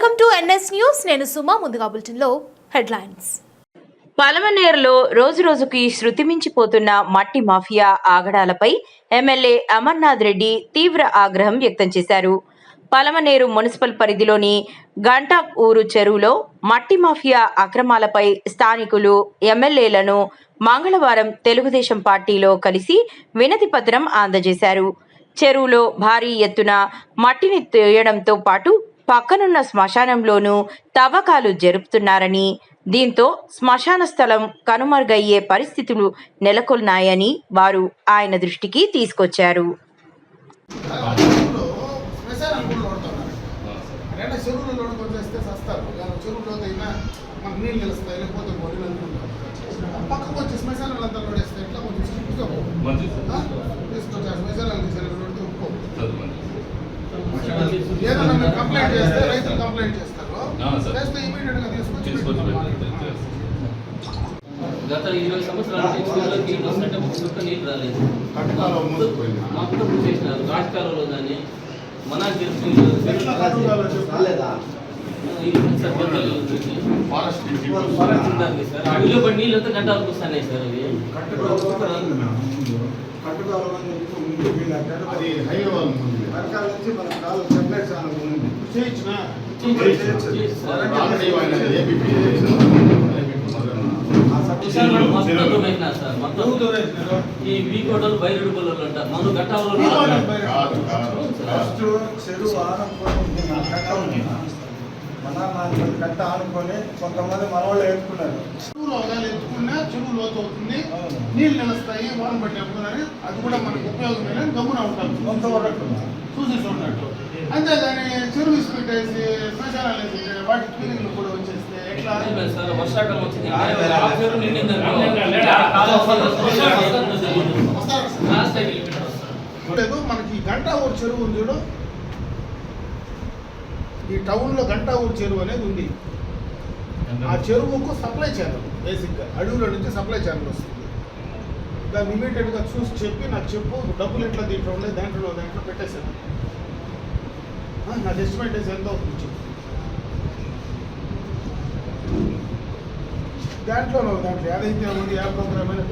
Welcome to NS news. నేను సుమా. ముందుగా బులెటిన్లో హెడ్లైన్స్. పలమనేరులో రోజురోజుకి శృతిమించిపోతున్న మట్టి మాఫియా ఆగడాలపై ఎమ్మెల్యే అమర్నాథ్ రెడ్డి తీవ్ర ఆగ్రహం వ్యక్తం చేశారు. పలమనేరు మున్సిపల్ పరిధిలోని గంటా ఊరు చెరువులో మట్టి మాఫియా అక్రమాలపై స్థానికులు ఎమ్మెల్యేలను మంగళవారం తెలుగుదేశం పార్టీలో కలిసి వినతి పత్రం అందజేశారు. చెరువులో భారీ ఎత్తున మట్టిని తీయడంతో పాటు పక్కనున్న శ్మశానంలోనూ తవ్వకాలు జరుపుతున్నారని, దీంతో శ్మశాన స్థలం కనుమరుగయ్యే పరిస్థితులు నెలకొన్నాయని వారు ఆయన దృష్టికి తీసుకొచ్చారు. కంప్లైంట్ చేస్తే రైతులు కంప్లైంట్ చేస్తారు. చేస్తే ఇమీడియట్ గా తీసుకొచ్చి గత 20 సంవత్సరాల నుంచి నీళ్ళు వస్తుంటే ఒక నీళ్ళు రాలేదు. మొత్తం చేసినారు. రాజకాలంలో దాన్ని మన సార్ అడుగులో పడి నీళ్ళు అంతా గంట వరకు వస్తున్నాయి సార్. అవి వర్గాల నుంచి మన కాలు సెపరేట్ ఛానల్ ఉంది చేయించిన ఈ వీకోటలు బైరుడు పొలాలు అంటారు. మన గట్టాలో చెరువు ఆనుకొని కట్ట ఆనుకొని కొంతమంది మన వాళ్ళు ఎత్తుకున్నారు. చెరువులో ఎత్తుకున్నా చెరువు లోతు అవుతుంది, నీళ్ళు నిలుస్తాయి, వాన పట్టినప్పుడు అది కూడా మనకు ఉపయోగమైన గమ్మున ఉంటాం కొంతవరకు చూసి చూడట్టు. అంతేగాని చెరువు ఇసుకు పెట్టేసి శ్మశానాలు వేసి వాటి క్లీనింగ్లు కూడా వచ్చేస్తే ఎట్లా సార్? వర్షాకాలం వచ్చింది మనకి గంటా ఊరు చెరువు ఉంది చూడు. ఈ టౌన్లో గంటా ఊరు చెరువు అనేది ఉంది. ఆ చెరువుకు సప్లై ఛానల్ బేసిక్గా అడవుల నుంచి సప్లై ఛానల్ వస్తుంది. దాన్ని ఇమీడియట్గా చూసి చెప్పి నాకు చెప్పు, డబ్బులు ఎట్లా దీంట్లో ఉండే దాంట్లో పెట్టేశాను, నాకు ఎస్టిమేట్ వేసి ఎంత అవుతుంది చెప్పు. దాంట్లో ఏదైతే ఉంది ఏ ప్రోగ్రామ్ అయినా